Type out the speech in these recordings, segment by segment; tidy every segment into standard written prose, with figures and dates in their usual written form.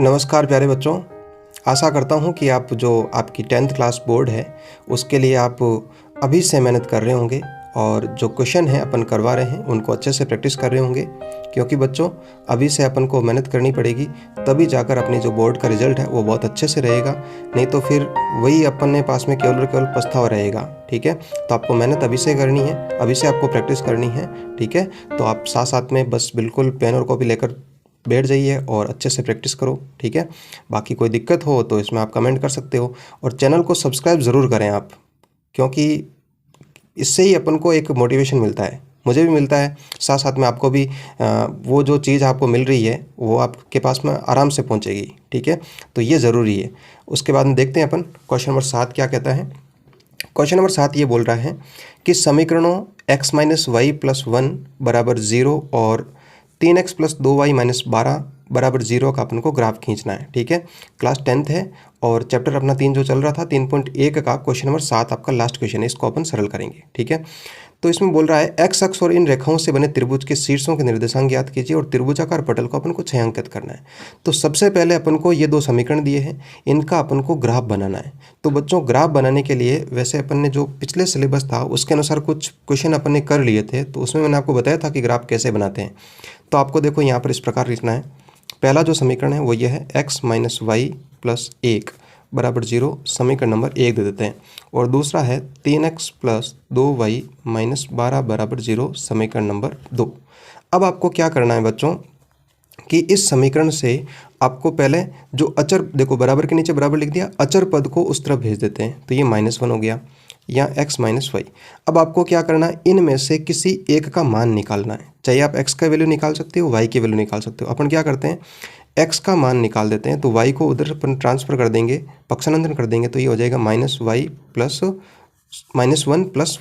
नमस्कार प्यारे बच्चों। आशा करता हूँ कि आप जो आपकी 10th क्लास बोर्ड है उसके लिए आप अभी से मेहनत कर रहे होंगे और जो क्वेश्चन है अपन करवा रहे हैं उनको अच्छे से प्रैक्टिस कर रहे होंगे, क्योंकि बच्चों अभी से अपन को मेहनत करनी पड़ेगी, तभी जाकर अपनी जो बोर्ड का रिजल्ट है वो बहुत अच्छे से रहेगा। नहीं तो फिर वही अपने पास में केवल और केवल पछतावा रहेगा। ठीक है, तो आपको मेहनत अभी से करनी है, अभी से आपको प्रैक्टिस करनी है। ठीक है, तो आप साथ साथ में बस बिल्कुल पेन और कॉपी लेकर बैठ जाइए और अच्छे से प्रैक्टिस करो। ठीक है, बाकी कोई दिक्कत हो तो इसमें आप कमेंट कर सकते हो और चैनल को सब्सक्राइब ज़रूर करें आप, क्योंकि इससे ही अपन को एक मोटिवेशन मिलता है, मुझे भी मिलता है, साथ साथ में आपको भी वो जो चीज़ आपको मिल रही है वो आपके पास में आराम से पहुंचेगी। ठीक है, तो ये ज़रूरी है। उसके बाद में देखते हैं अपन क्वेश्चन नंबर 7 क्या कहता है। क्वेश्चन नंबर 7 ये बोल रहा है कि समीकरणों x माइनस वाई प्लस 1 बराबर 0 और 3x प्लस 2y माइनस 12 बराबर 0 का अपन को ग्राफ खींचना है। ठीक है, क्लास 10th है और चैप्टर अपना 3 जो चल रहा था 3.1 का क्वेश्चन नंबर 7 आपका लास्ट क्वेश्चन है, इसको अपन सरल करेंगे। ठीक है, तो इसमें बोल रहा है एक्स अक्ष और इन रेखाओं से बने त्रिभुज के शीर्षों के निर्देशांक ज्ञात कीजिए और त्रिभुजाकार पटल को अपन को छायांकित करना है। तो सबसे पहले अपन को ये दो समीकरण दिए हैं, इनका अपन को ग्राफ बनाना है। तो बच्चों ग्राफ बनाने के लिए वैसे अपन ने जो पिछले सिलेबस था उसके अनुसार कुछ क्वेश्चन अपन ने कर लिए थे, तो उसमें मैंने आपको बताया था कि ग्राफ कैसे बनाते हैं। तो आपको देखो यहाँ पर इस प्रकार लिखना है। पहला जो समीकरण है वो ये है x माइनस वाई प्लस 1 बराबर 0, समीकरण नंबर 1 दे देते हैं। और दूसरा है 3x प्लस 2y माइनस 12 बराबर 0, समीकरण नंबर 2। अब आपको क्या करना है बच्चों कि इस समीकरण से आपको पहले जो अचर, देखो बराबर के नीचे बराबर लिख दिया, अचर पद को उस तरफ भेज देते हैं। तो ये -1 हो गया या x माइनस वाई। अब आपको क्या करना है, इनमें से किसी एक का मान निकालना है। चाहे आप x का वैल्यू निकाल सकते हो, y की वैल्यू निकाल सकते हो। अपन क्या करते हैं, x का मान निकाल देते हैं, तो y को उधर अपन ट्रांसफ़र कर देंगे, पक्षांतरण कर देंगे, तो ये हो जाएगा -1 प्लस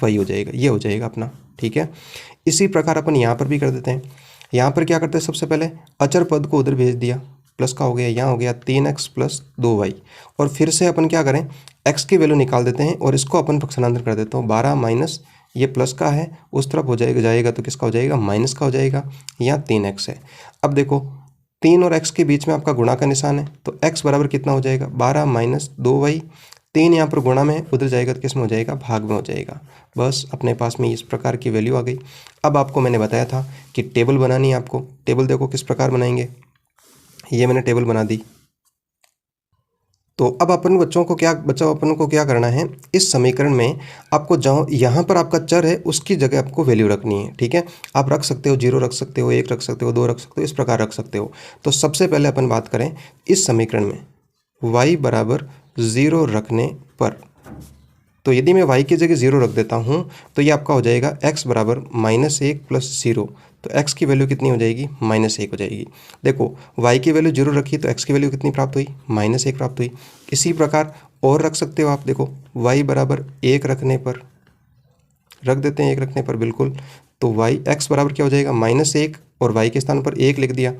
y हो जाएगा, ये हो जाएगा अपना। ठीक है, इसी प्रकार अपन यहाँ पर भी कर देते हैं। यहाँ पर क्या करते हैं, सबसे पहले अचर पद को उधर भेज दिया, प्लस का हो गया, यहाँ हो गया 3x प्लस 2y। और फिर से अपन क्या करें, x की वैल्यू निकाल देते हैं और इसको अपन पक्षांतरण कर देते हैं। 12 माइनस ये प्लस का है, उस तरफ हो जाएगा तो किसका हो जाएगा, माइनस का हो जाएगा, यहाँ 3x है। अब देखो 3 और x के बीच में आपका गुणा का निशान है, तो x बराबर कितना हो जाएगा, 12 माइनस 2y। 3 यहाँ पर गुणा में है, उधर जाएगा तो किस में हो जाएगा, भाग में हो जाएगा। बस अपने पास में इस प्रकार की वैल्यू आ गई। अब आपको मैंने बताया था कि टेबल बनानी है आपको। टेबल देखो किस प्रकार बनाएंगे, ये मैंने टेबल बना दी। तो अब अपन को क्या करना है, इस समीकरण में आपको जहाँ यहाँ पर आपका चर है उसकी जगह आपको वैल्यू रखनी है। ठीक है, आप रख सकते हो 0 रख सकते हो, 1 रख सकते हो, 2 रख सकते हो, इस प्रकार रख सकते हो। तो सबसे पहले अपन बात करें इस समीकरण में y बराबर 0 रखने पर, तो यदि मैं y की जगह 0 रख देता हूँ तो ये आपका हो जाएगा x बराबर -1 प्लस 0। तो x की वैल्यू कितनी हो जाएगी, -1 हो जाएगी। देखो y की वैल्यू 0 रखी तो x की वैल्यू कितनी प्राप्त हुई, -1 प्राप्त हुई। इसी प्रकार और रख सकते हो आप, देखो y बराबर 1 रखने पर रख देते हैं, 1 रखने पर बिल्कुल। तो x बराबर क्या हो जाएगा, -1, और y के स्थान पर 1 लिख दिया,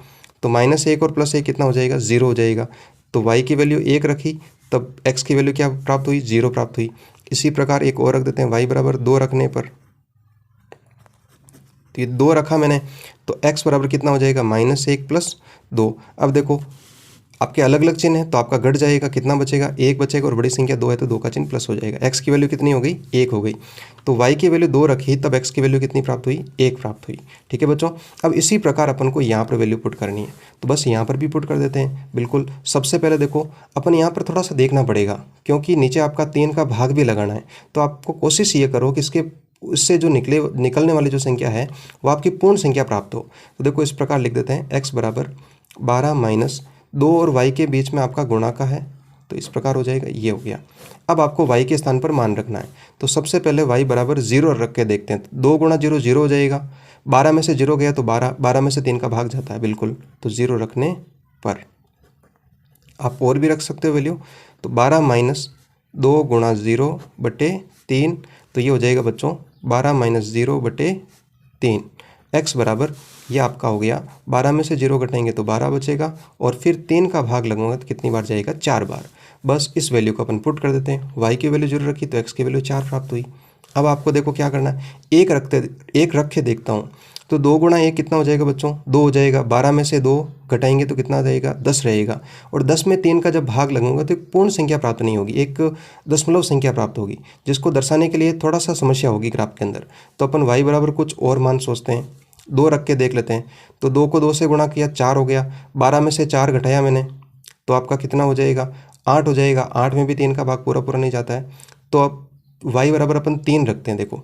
तो -1 और +1 कितना हो जाएगा, 0 हो जाएगा। तो y की वैल्यू 1 रखी तब x की वैल्यू क्या प्राप्त हुई, 0 प्राप्त हुई। इसी प्रकार एक और रख देते हैं, y बराबर 2 रखने पर, तो ये 2 रखा मैंने, तो x बराबर कितना हो जाएगा, -1 प्लस 2। अब देखो आपके अलग अलग चिन्ह है तो आपका घट जाएगा, कितना बचेगा, 1 बचेगा, और बड़ी संख्या 2 है तो 2 का चिन्ह प्लस हो जाएगा। x की वैल्यू कितनी हो गई, 1 हो गई। तो y की वैल्यू 2 रखी तब x की वैल्यू कितनी प्राप्त हुई, 1 प्राप्त हुई। ठीक है बच्चों, अब इसी प्रकार अपन को यहाँ पर वैल्यू पुट करनी है, तो बस यहाँ पर भी पुट कर देते हैं। बिल्कुल सबसे पहले देखो अपन यहाँ पर थोड़ा सा देखना पड़ेगा, क्योंकि नीचे आपका 3 का भाग भी लगाना है। तो आपको कोशिश ये करो कि इसके उससे जो निकलने वाली जो संख्या है वो आपकी पूर्ण संख्या प्राप्त हो। तो देखो इस प्रकार लिख देते हैं, x बराबर 12 माइनस 2 और y के बीच में आपका गुणा का है, तो इस प्रकार हो जाएगा, ये हो गया। अब आपको y के स्थान पर मान रखना है, तो सबसे पहले y बराबर 0 रख के देखते हैं। 2 गुणा 0 0 हो जाएगा, 12 में से 0 गया तो 12 में से 3 का भाग जाता है बिल्कुल, तो 0 रखने पर आप और भी रख सकते हो वैल्यू। तो 12 माइनस 2 गुणा 0 बटे 3, तो ये हो जाएगा बच्चों 12 माइनस 0 बटे 3। x बराबर ये आपका हो गया, 12 में से 0 घटाएंगे तो 12 बचेगा, और फिर 3 का भाग लगाऊंगा तो कितनी बार जाएगा, 4 बार। बस इस वैल्यू को अपन पुट कर देते हैं। y की वैल्यू 0 रखी तो x की वैल्यू 4 प्राप्त हुई। अब आपको देखो क्या करना है, एक रख के देखता हूँ। तो 2 गुणा 1 कितना हो जाएगा बच्चों? 2 हो जाएगा। 12 में से 2 घटाएंगे तो कितना आ जाएगा? 10 रहेगा। और 10 में 3 का जब भाग लगूंगा तो एक पूर्ण संख्या प्राप्त नहीं होगी, एक दशमलव संख्या प्राप्त होगी, जिसको दर्शाने के लिए थोड़ा सा समस्या होगी ग्राफ के अंदर। तो अपन y बराबर कुछ और मान सोचते हैं, 2 रख के देख लेते हैं। तो 2 को 2 से गुणा किया, 4 हो गया। 12 में से 4 घटाया मैंने तो आपका कितना हो जाएगा? 8 हो जाएगा। 8 में भी 3 का भाग पूरा पूरा नहीं जाता है। तो अब y बराबर अपन 3 रखते हैं। देखो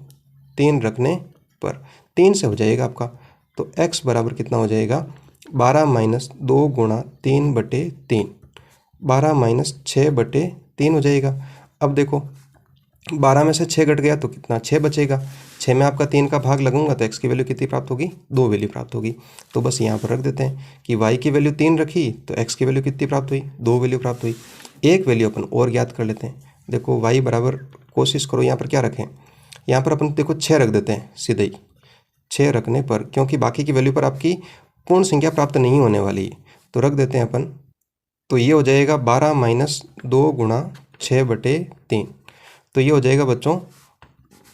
3 रखने पर 3 से हो जाएगा आपका। तो x बराबर कितना हो जाएगा? 12 माइनस 2 गुणा 3/3, 12 माइनस 6/3 हो जाएगा। अब देखो 12 में से 6 घट गया तो कितना? 6 बचेगा। 6 में आपका 3 का भाग लगूंगा तो x की वैल्यू कितनी प्राप्त होगी? 2 वैल्यू प्राप्त होगी। तो बस यहाँ पर रख देते हैं कि y की वैल्यू 3 रखी तो x की वैल्यू कितनी प्राप्त हुई? 2 वैल्यू प्राप्त हुई। एक वैल्यू अपन और ज्ञात कर लेते हैं। देखो y बराबर, कोशिश करो यहाँ पर क्या रखें, यहाँ पर अपन देखो 6 रख देते हैं सीधे ही। 6 रखने पर, क्योंकि बाकी की वैल्यू पर आपकी पूर्ण संख्या प्राप्त नहीं होने वाली है, तो रख देते हैं अपन। तो ये हो जाएगा 12 माइनस 2 गुणा 6/3। तो ये हो जाएगा बच्चों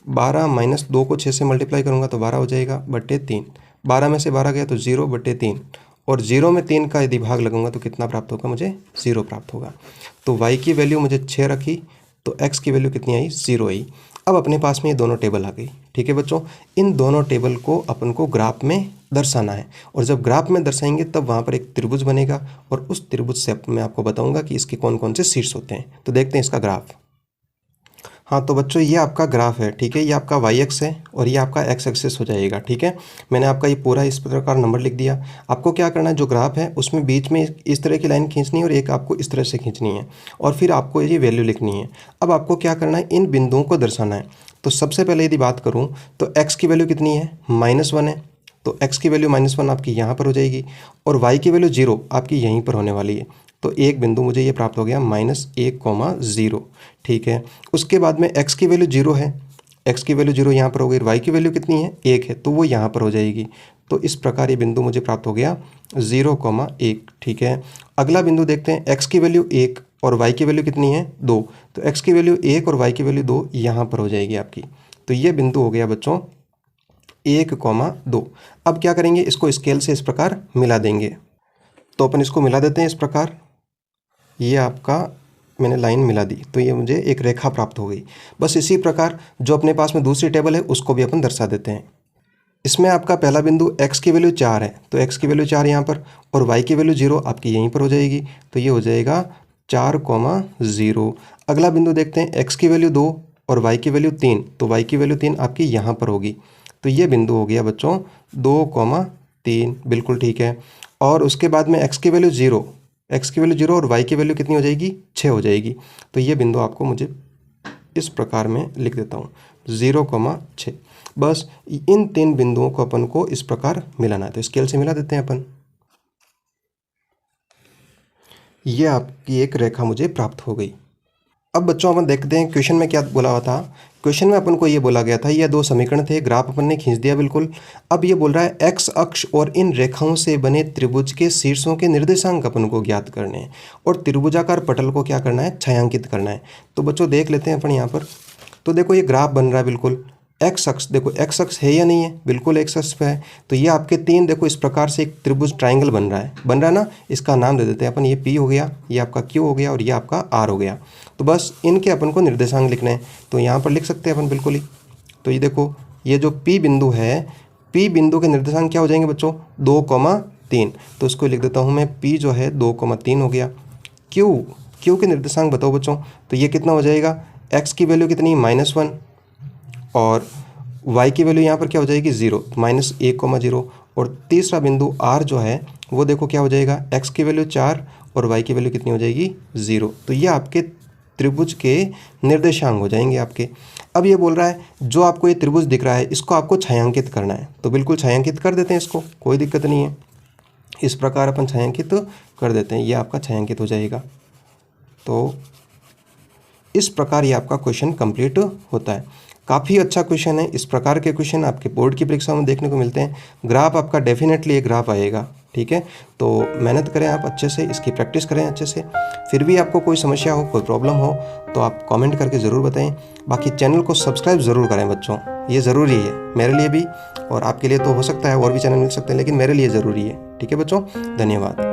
12 माइनस 2 को 6 से मल्टीप्लाई करूँगा तो 12 हो जाएगा बटे 3। 12 में से 12 गया तो 0/3, और 0 में 3 का यदि भाग लगूंगा तो कितना प्राप्त होगा? मुझे 0 प्राप्त होगा। तो y की वैल्यू मुझे 6 रखी तो x की वैल्यू कितनी आई? 0 आई। अब अपने पास में ये दोनों टेबल आ गई। ठीक है बच्चों, इन दोनों टेबल को अपन को ग्राफ में दर्शाना है, और जब ग्राफ में दर्शाएंगे तब वहाँ पर एक त्रिभुज बनेगा, और उस त्रिभुज से मैं आपको बताऊंगा कि इसके कौन कौन से शीर्ष होते हैं। तो देखते हैं इसका ग्राफ। हाँ तो बच्चों ये आपका ग्राफ है। ठीक है, ये आपका वाई एक्स है और ये आपका एक्स एक्सिस हो जाएगा। ठीक है, मैंने आपका ये पूरा इस प्रकार नंबर लिख दिया। आपको क्या करना है, जो ग्राफ है उसमें बीच में इस तरह की लाइन खींचनी है और एक आपको इस तरह से खींचनी है, और फिर आपको ये वैल्यू लिखनी है। अब आपको क्या करना है, इन बिंदुओं को दर्शाना है। तो सबसे पहले यदि बात करूँ तो एक्स की वैल्यू कितनी है? -1 है। तो x की वैल्यू -1 आपकी यहाँ पर हो जाएगी, और y की वैल्यू 0 आपकी यहीं पर होने वाली है। तो एक बिंदु मुझे ये प्राप्त हो गया -1,0। ठीक है, उसके बाद में x की वैल्यू 0 है, x की वैल्यू 0 यहाँ पर हो गई। y की वैल्यू कितनी है? 1 है, तो वो यहाँ पर हो जाएगी। तो इस प्रकार ये बिंदु मुझे प्राप्त हो गया 0,1। ठीक है, अगला बिंदु देखते हैं। x की वैल्यू 1 और y की वैल्यू कितनी है? 2। तो x की वैल्यू 1 और y की वैल्यू 2 यहाँ पर हो जाएगी आपकी। तो ये बिंदु हो गया बच्चों 1,2। अब क्या करेंगे, इसको स्केल से इस प्रकार मिला देंगे। तो अपन इसको मिला देते हैं इस प्रकार। ये आपका मैंने लाइन मिला दी तो ये मुझे एक रेखा प्राप्त हो गई। बस इसी प्रकार जो अपने पास में दूसरी टेबल है उसको भी अपन दर्शा देते हैं। इसमें आपका पहला बिंदु x की वैल्यू 4 है, तो x की वैल्यू 4 यहाँ पर, और y की वैल्यू 0 आपकी यहीं पर हो जाएगी। तो ये हो जाएगा 4,0। अगला बिंदु देखते हैं, x की वैल्यू 2 और y की वैल्यू 3, तो y की वैल्यू 3 आपकी यहाँ पर होगी। तो ये बिंदु हो गया बच्चों 2,3। बिल्कुल ठीक है, और उसके बाद में x की वैल्यू 0, x की वैल्यू 0 और y की वैल्यू कितनी हो जाएगी? 6 हो जाएगी। तो ये बिंदु आपको मुझे इस प्रकार में लिख देता हूँ 0,6। बस इन 3 बिंदुओं को अपन को इस प्रकार मिलाना है। तो स्केल से मिला देते हैं अपन। ये आपकी एक रेखा मुझे प्राप्त हो गई। अब बच्चों अपन देखते हैं क्वेश्चन में क्या बोला हुआ था। क्वेश्चन में अपन को ये बोला गया था, ये 2 समीकरण थे, ग्राफ अपन ने खींच दिया बिल्कुल। अब ये बोल रहा है एक्स अक्ष और इन रेखाओं से बने त्रिभुज के शीर्षों के निर्देशांक अपन को ज्ञात करने हैं, और त्रिभुजाकार पटल को क्या करना है? छायांकित करना है। तो बच्चों देख लेते हैं अपन यहाँ पर। तो देखो ये ग्राफ बन रहा है बिल्कुल। एक्स अक्ष देखो, एक्स अक्ष है या नहीं है? बिल्कुल एक्स अक्ष पे है। तो ये आपके 3 देखो इस प्रकार से एक त्रिभुज ट्राइंगल बन रहा है ना। इसका नाम दे देते हैं अपन, ये P हो गया, ये आपका Q हो गया और ये आपका R हो गया। तो बस इनके अपन को निर्देशांक लिखने हैं, तो यहाँ पर लिख सकते हैं अपन बिल्कुल ही। तो ये देखो, ये जो P बिंदु है, P बिंदु के निर्देशांक क्या हो जाएंगे बच्चों? 2,3। तो इसको लिख देता हूँ मैं, P जो है 2,3 हो गया। Q के निर्देशांक बताओ बच्चों, तो ये कितना हो जाएगा? x की वैल्यू कितनी? -1, और y की वैल्यू यहाँ पर क्या हो जाएगी? 0, -1,0। और तीसरा बिंदु R जो है वो देखो क्या हो जाएगा? x की वैल्यू 4 और y की वैल्यू कितनी हो जाएगी? 0। तो ये आपके त्रिभुज के निर्देशांक हो जाएंगे आपके। अब ये बोल रहा है जो आपको ये त्रिभुज दिख रहा है इसको आपको छायांकित करना है, तो बिल्कुल छायांकित कर देते हैं इसको, कोई दिक्कत नहीं है। इस प्रकार अपन छायांकित कर देते हैं, ये आपका छायांकित हो जाएगा। तो इस प्रकार ये आपका क्वेश्चन कंप्लीट होता है। काफ़ी अच्छा क्वेश्चन है। इस प्रकार के क्वेश्चन आपके बोर्ड की परीक्षा में देखने को मिलते हैं। ग्राफ आपका डेफिनेटली एक ग्राफ आएगा। ठीक है, तो मेहनत करें आप अच्छे से, इसकी प्रैक्टिस करें अच्छे से। फिर भी आपको कोई समस्या हो, कोई प्रॉब्लम हो तो आप कमेंट करके ज़रूर बताएं। बाकी चैनल को सब्सक्राइब ज़रूर करें बच्चों। ये ज़रूरी है मेरे लिए भी, और आपके लिए तो हो सकता है और भी चैनल मिल सकते हैं, लेकिन मेरे लिए ज़रूरी है। ठीक है बच्चों, धन्यवाद।